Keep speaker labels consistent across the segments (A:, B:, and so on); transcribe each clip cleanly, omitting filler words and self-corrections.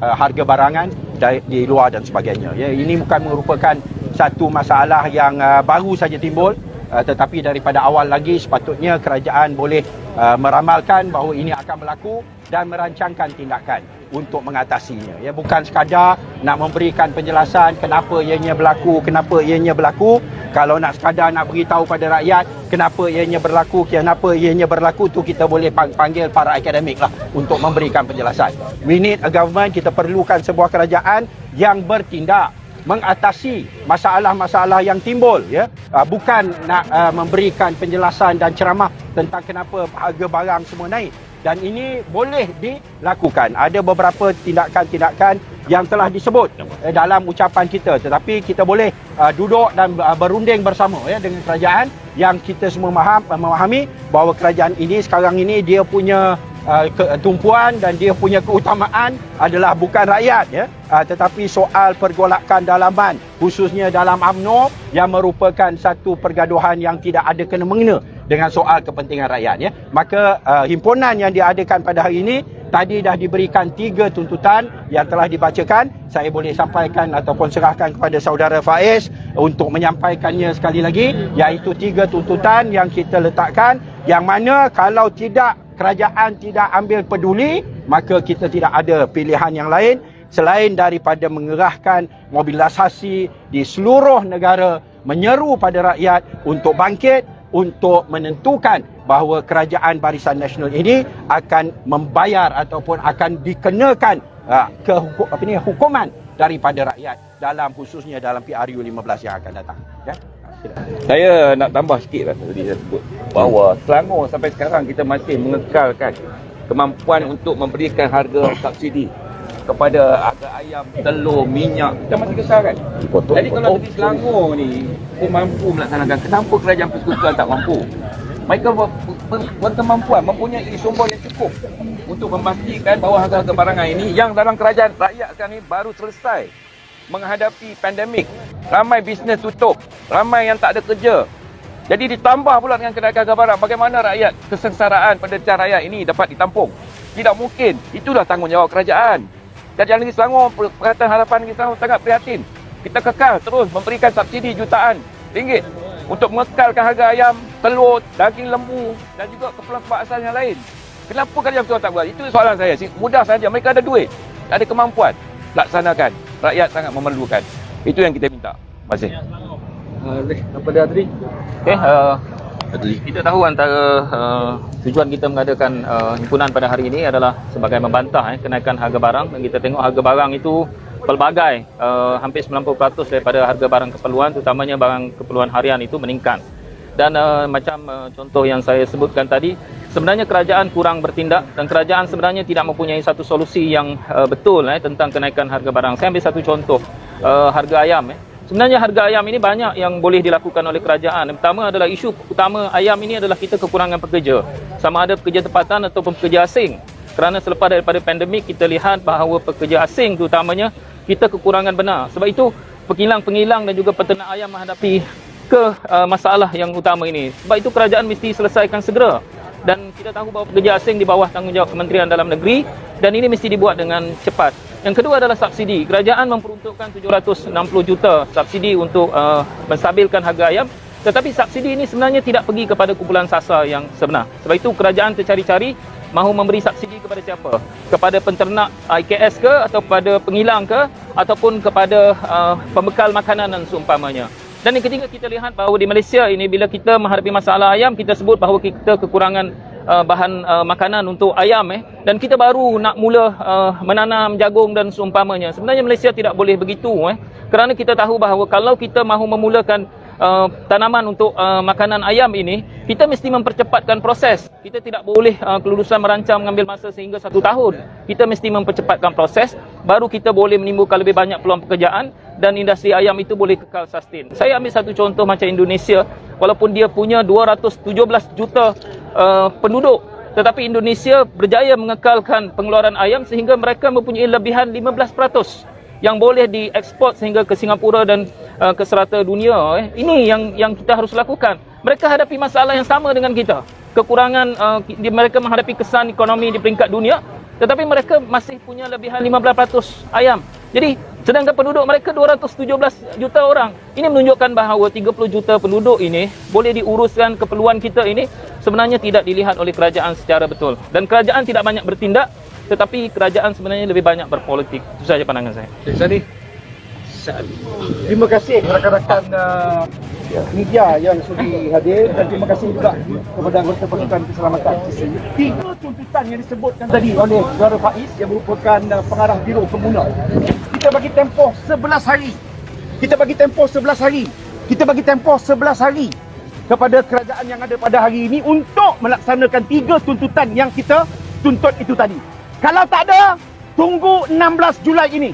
A: harga barangan di luar dan sebagainya. Ya, ini bukan merupakan satu masalah yang baru saja timbul, tetapi daripada awal lagi sepatutnya kerajaan boleh meramalkan bahawa ini akan berlaku dan merancangkan tindakan untuk mengatasinya. Ya, bukan sekadar nak memberikan penjelasan kenapa ianya berlaku. Kalau nak sekadar nak beritahu pada rakyat kenapa ianya berlaku, tu kita boleh panggil para akademik lah untuk memberikan penjelasan. We need a government, kita perlukan sebuah kerajaan yang bertindak mengatasi masalah-masalah yang timbul, ya. Bukan nak memberikan penjelasan dan ceramah tentang kenapa harga barang semua naik. Dan ini boleh dilakukan. Ada beberapa tindakan-tindakan yang telah disebut dalam ucapan kita, tetapi kita boleh duduk dan berunding bersama, ya, dengan kerajaan yang kita semua memahami bahawa kerajaan ini sekarang ini dia punya tumpuan dan dia punya keutamaan adalah bukan rakyat, ya, tetapi soal pergolakan dalaman, khususnya dalam UMNO yang merupakan satu pergaduhan yang tidak ada kena-mengena dengan soal kepentingan rakyat, ya. Maka himpunan yang diadakan pada hari ini tadi dah diberikan 3 tuntutan yang telah dibacakan. Saya boleh sampaikan ataupun serahkan kepada saudara Faiz untuk menyampaikannya sekali lagi, iaitu 3 tuntutan yang kita letakkan, yang mana kalau kerajaan tidak ambil peduli, maka kita tidak ada pilihan yang lain selain daripada mengerahkan mobilisasi di seluruh negara, menyeru pada rakyat untuk bangkit, untuk menentukan bahawa kerajaan Barisan Nasional ini akan membayar ataupun akan dikenakan hukuman daripada rakyat khususnya dalam PRU 15 yang akan datang, ya.
B: Saya nak tambah sikit lah tadi saya sebut bahawa Selangor sampai sekarang kita masih mengekalkan kemampuan untuk memberikan harga subsidi kepada harga ayam, telur, minyak. Kita masih kesal kan? Jadi kalau di Selangor ni pun mampu melaksanakan, kenapa kerajaan persekutuan tak mampu? Mereka berkemampuan, mempunyai sumber yang cukup untuk memastikan bahawa harga-harga barangan ini yang dalam kerajaan rakyat sekarang ni baru selesai menghadapi pandemik. Ramai bisnes tutup, ramai yang tak ada kerja. Jadi ditambah pula dengan kenaikan harga barang, bagaimana rakyat, kesengsaraan pekerja rakyat ini dapat ditampung? Tidak mungkin. Itulah tanggungjawab kerajaan. Kerajaan Negeri Selangor, Perkhidmatan Harapan Negeri Selangor sangat prihatin. Kita kekal terus memberikan subsidi jutaan ringgit untuk mengekalkan harga ayam, telur, daging lembu dan juga keperluan asal yang lain. Kenapa kerajaan betul tak buat? Itu soalan saya. Mudah saja. Mereka ada duit, ada kemampuan. Laksanakan. Rakyat sangat memerlukan. Itu yang kita minta. Terima kasih.
C: Apa dia tadi?
D: Okey, kita tahu antara tujuan kita mengadakan himpunan pada hari ini adalah sebagai membantah kenaikan harga barang, dan kita tengok harga barang itu pelbagai, hampir 90% daripada harga barang keperluan, terutamanya barang keperluan harian itu meningkat. Dan macam contoh yang saya sebutkan tadi, sebenarnya kerajaan kurang bertindak dan kerajaan sebenarnya tidak mempunyai satu solusi yang betul tentang kenaikan harga barang. Saya ambil satu contoh, harga ayam. Sebenarnya harga ayam ini banyak yang boleh dilakukan oleh kerajaan. Yang pertama adalah isu utama ayam ini adalah kita kekurangan pekerja. Sama ada pekerja tempatan ataupun pekerja asing. Kerana selepas daripada pandemik kita lihat bahawa pekerja asing terutamanya kita kekurangan benar. Sebab itu pengilang-pengilang dan juga peternak ayam menghadapi masalah yang utama ini. Sebab itu kerajaan mesti selesaikan segera. Dan kita tahu bahawa pekerja asing di bawah tanggungjawab Kementerian Dalam Negeri dan ini mesti dibuat dengan cepat. Yang kedua adalah subsidi. Kerajaan memperuntukkan 760 juta subsidi untuk menstabilkan harga ayam. Tetapi subsidi ini sebenarnya tidak pergi kepada kumpulan sasar yang sebenar. Sebab itu kerajaan tercari-cari mahu memberi subsidi kepada siapa? Kepada penternak IKS ke, atau kepada pengilang ke, ataupun kepada pembekal makanan dan seumpamanya. Dan yang ketiga, kita lihat bahawa di Malaysia ini bila kita menghadapi masalah ayam, kita sebut bahawa kita kekurangan bahan makanan untuk ayam dan kita baru nak mula menanam jagung dan seumpamanya. Sebenarnya Malaysia tidak boleh begitu kerana kita tahu bahawa kalau kita mahu memulakan tanaman untuk makanan ayam ini, kita mesti mempercepatkan proses. Kita tidak boleh kelulusan merancang mengambil masa sehingga 1 tahun. Kita mesti mempercepatkan proses, baru kita boleh menimbulkan lebih banyak peluang pekerjaan dan industri ayam itu boleh kekal sustain. Saya ambil satu contoh macam Indonesia, walaupun dia punya 217 juta penduduk, tetapi Indonesia berjaya mengekalkan pengeluaran ayam sehingga mereka mempunyai lebihan 15% yang boleh dieksport sehingga ke Singapura dan ke serata dunia. Ini yang kita harus lakukan. Mereka hadapi masalah yang sama dengan kita. Kekurangan, mereka menghadapi kesan ekonomi di peringkat dunia, tetapi mereka masih punya lebihan 15% ayam. Jadi sedangkan penduduk mereka 217 juta orang. Ini menunjukkan bahawa 30 juta penduduk ini boleh diuruskan keperluan kita ini sebenarnya tidak dilihat oleh kerajaan secara betul. Dan kerajaan tidak banyak bertindak, tetapi kerajaan sebenarnya lebih banyak berpolitik. Itu saja pandangan saya.
C: Sani.
A: Terima kasih rakan-rakan media yang sudi hadir dan terima kasih juga kepada anggota pasukan keselamatan CCU. 3 tuntutan yang disebutkan tadi oleh Saudara Faiz yang merupakan pengarah biro pemula. Kita bagi tempoh 11 hari. Kita bagi tempoh 11 hari. Kita bagi tempoh 11 hari kepada kerajaan yang ada pada hari ini untuk melaksanakan 3 tuntutan yang kita tuntut itu tadi. Kalau tak ada, tunggu 16 Julai ini.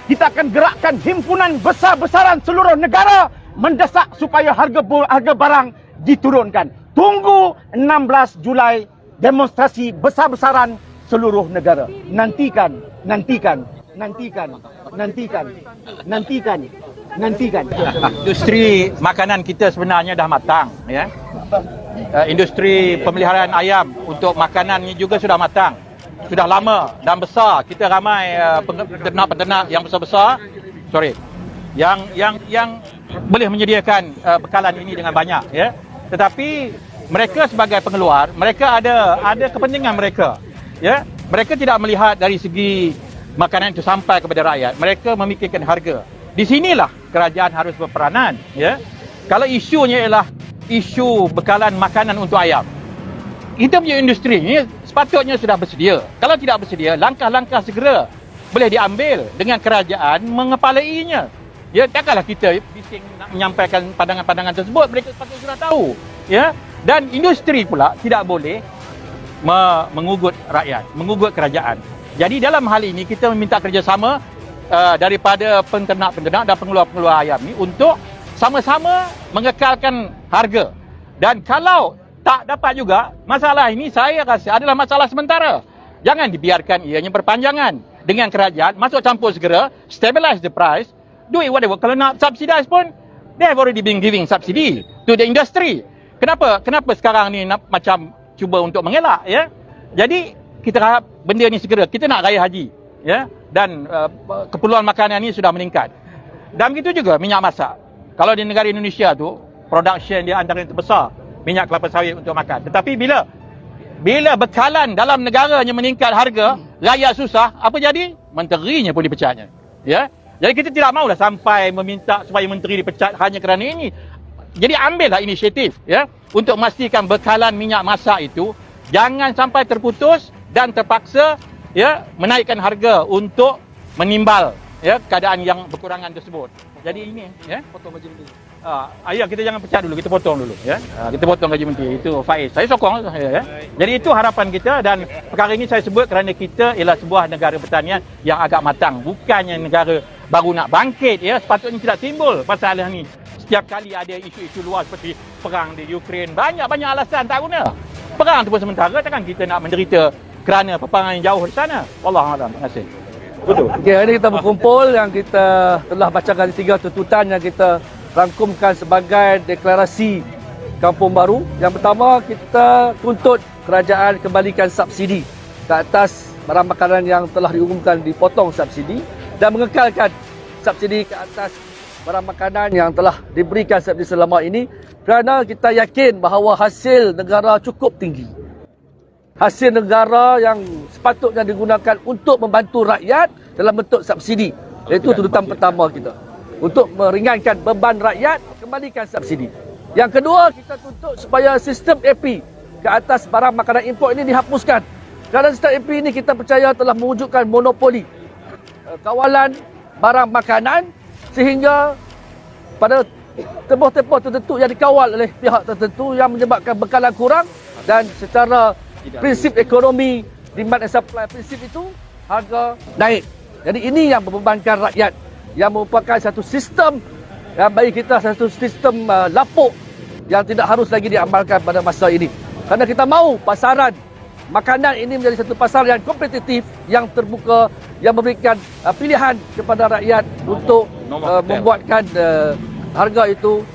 A: Kita akan gerakkan himpunan besar-besaran seluruh negara mendesak supaya harga barang diturunkan. Tunggu 16 Julai demonstrasi besar-besaran seluruh negara. Nantikan.
E: Industri makanan kita sebenarnya dah matang, ya. Industri pemeliharaan ayam untuk makanan ini juga sudah matang. Sudah lama dan besar. Kita ramai peternak-peternak yang besar-besar, yang boleh menyediakan bekalan ini dengan banyak, ya. Tetapi mereka sebagai pengeluar, mereka ada kepentingan mereka, ya. Mereka tidak melihat dari segi makanan itu sampai kepada rakyat. Mereka memikirkan harga. Di sinilah kerajaan harus berperanan, ya. Kalau isunya ialah isu bekalan makanan untuk ayam, kita punya industri ini sepatutnya sudah bersedia. Kalau tidak bersedia, langkah-langkah segera boleh diambil dengan kerajaan mengepalainya. Ya, takkanlah kita bising nak menyampaikan pandangan-pandangan tersebut, mereka sepatutnya sudah tahu, ya. Dan industri pula tidak boleh mengugut rakyat, mengugut kerajaan. Jadi dalam hal ini kita meminta kerjasama daripada penternak-penternak dan pengeluar-pengeluar ayam ni untuk sama-sama mengekalkan harga. Dan kalau tak dapat juga, masalah ini saya rasa adalah masalah sementara. Jangan dibiarkan ianya berpanjangan. Dengan kerajaan masuk campur segera, stabilize the price, do it whatever. Kalau nak subsidize pun, they have already been giving subsidy to the industry. Kenapa sekarang ni nak macam cuba untuk mengelak, ya? Jadi kita harap benda ni segera. Kita nak raya haji, ya, dan keperluan makanan ni sudah meningkat. Dan begitu juga minyak masak. Kalau di negara Indonesia tu, production dia antara yang terbesar minyak kelapa sawit untuk makan. Tetapi bila bekalan dalam negaranya meningkat harga, rakyat susah, apa jadi? Menterinya pun dipecatnya, ya. Jadi kita tidak maulah sampai meminta supaya menteri dipecat hanya kerana ini. Jadi ambillah inisiatif, ya, untuk memastikan bekalan minyak masak itu jangan sampai terputus dan terpaksa, ya, menaikkan harga untuk menimbal, ya, keadaan yang berkurangan tersebut. Jadi ini, ya, potong gaji menteri. Ayah, kita jangan pecat dulu, kita potong dulu, ya. Kita potong gaji menteri, itu Faiz. Saya sokong, ya. Jadi itu harapan kita, dan perkara ini saya sebut kerana kita ialah sebuah negara pertanian yang agak matang, bukannya negara baru nak bangkit, ya. Sepatutnya tidak timbul masalah ni. Setiap kali ada isu-isu luar seperti perang di Ukraine, banyak-banyak alasan tak guna. Perang tu pun sementara, takkan kita nak menderita kerana peperangan yang jauh di sana. Wallahualam. Terima kasih.
C: Betul. Okey, hari ini kita berkumpul yang kita telah bacakan 3 tuntutan yang kita rangkumkan sebagai deklarasi Kampung Baru. Yang pertama, kita tuntut kerajaan kembalikan subsidi ke atas barang makanan yang telah diumumkan dipotong subsidi dan mengekalkan subsidi ke atas barang makanan yang telah diberikan subsidi selama ini, kerana kita yakin bahawa hasil negara cukup tinggi. Hasil negara yang sepatutnya digunakan untuk membantu rakyat dalam bentuk subsidi. Itu tuntutan pertama kita. Untuk meringankan beban rakyat, kembalikan subsidi. Yang kedua, kita tuntut supaya sistem AP ke atas barang makanan import ini dihapuskan. Kerana sistem AP ini kita percaya telah mewujudkan monopoli kawalan barang makanan, sehingga pada tempoh-tempoh tertentu yang dikawal oleh pihak tertentu yang menyebabkan bekalan kurang, dan secara prinsip ekonomi demand and supply prinsip itu harga naik. Jadi ini yang membebankan rakyat, yang merupakan satu sistem yang bagi kita satu sistem lapuk yang tidak harus lagi diamalkan pada masa ini. Kerana kita mahu pasaran makanan ini menjadi satu pasar yang kompetitif, yang terbuka, yang memberikan pilihan kepada rakyat untuk membuatkan harga itu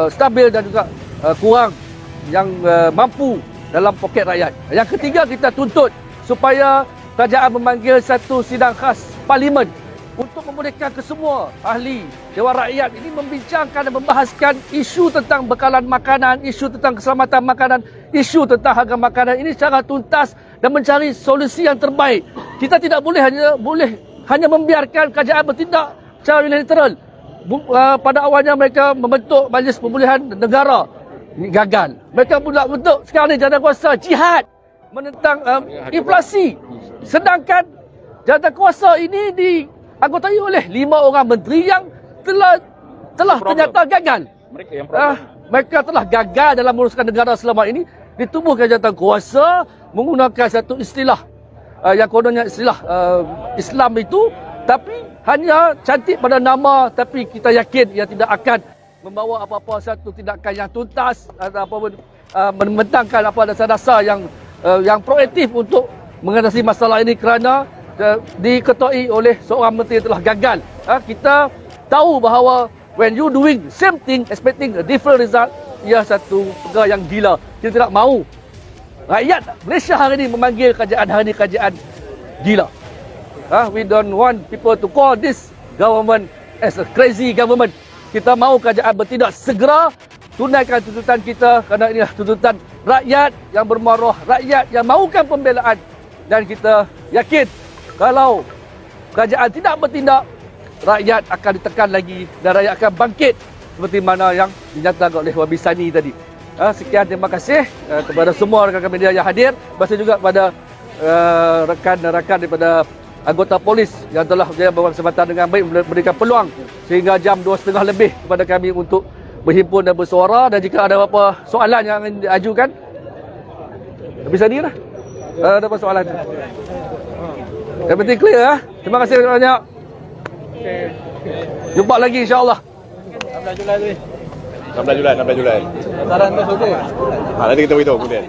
C: stabil dan juga kurang yang mampu dalam poket rakyat. Yang ketiga, kita tuntut supaya kerajaan memanggil satu sidang khas Parlimen untuk membolehkan kesemua ahli Dewan Rakyat ini membincangkan dan membahaskan isu tentang bekalan makanan, isu tentang keselamatan makanan, isu tentang harga makanan ini secara tuntas dan mencari solusi yang terbaik. Kita tidak boleh hanya membiarkan kerajaan bertindak secara unilateral. Pada awalnya mereka membentuk Majlis Pemulihan Negara, ini gagal. Mereka pula bentuk sekarang ni jawatankuasa jihad menentang inflasi. Sedangkan jawatankuasa ini dianggotai oleh 5 orang menteri yang telah ternyata gagal.
B: Mereka yang
C: Mereka telah gagal dalam menguruskan negara selama ini. Ditubuhkan jawatankuasa menggunakan satu istilah yang kononnya istilah Islam itu, tapi hanya cantik pada nama, tapi kita yakin ia tidak akan membawa apa-apa satu tindakan yang tuntas ataupun membentangkan apa dasar-dasar yang proaktif untuk mengatasi masalah ini kerana diketuai oleh seorang menteri yang telah gagal. Kita tahu bahawa when you doing same thing expecting a different result, ia satu perkara yang gila. Kita tidak mahu rakyat Malaysia hari ini memanggil kerajaan hari ini kerajaan gila. We don't want people to call this government as a crazy government. Kita mahu kerajaan bertindak segera, tunaikan tuntutan kita kerana inilah tuntutan rakyat yang bermaruah, rakyat yang mahukan pembelaan, dan kita yakin kalau kerajaan tidak bertindak, rakyat akan ditekan lagi dan rakyat akan bangkit seperti mana yang dinyatakan oleh Wabi Sani tadi. Sekian, terima kasih kepada semua rakan-rakan media yang hadir. Terima kasih juga kepada rakan-rakan daripada anggota polis yang telah berbuat kesempatan dengan baik, memberikan peluang sehingga jam 2.30 lebih kepada kami untuk berhimpun dan bersuara. Dan jika ada apa-apa soalan yang ingin diajukan, Wabi Sani lah. Ada apa soalan? Yang penting clear. Terima kasih banyak. Jumpa lagi insya-Allah.
F: 16 Julai. Nanti kita beritahu kemudian.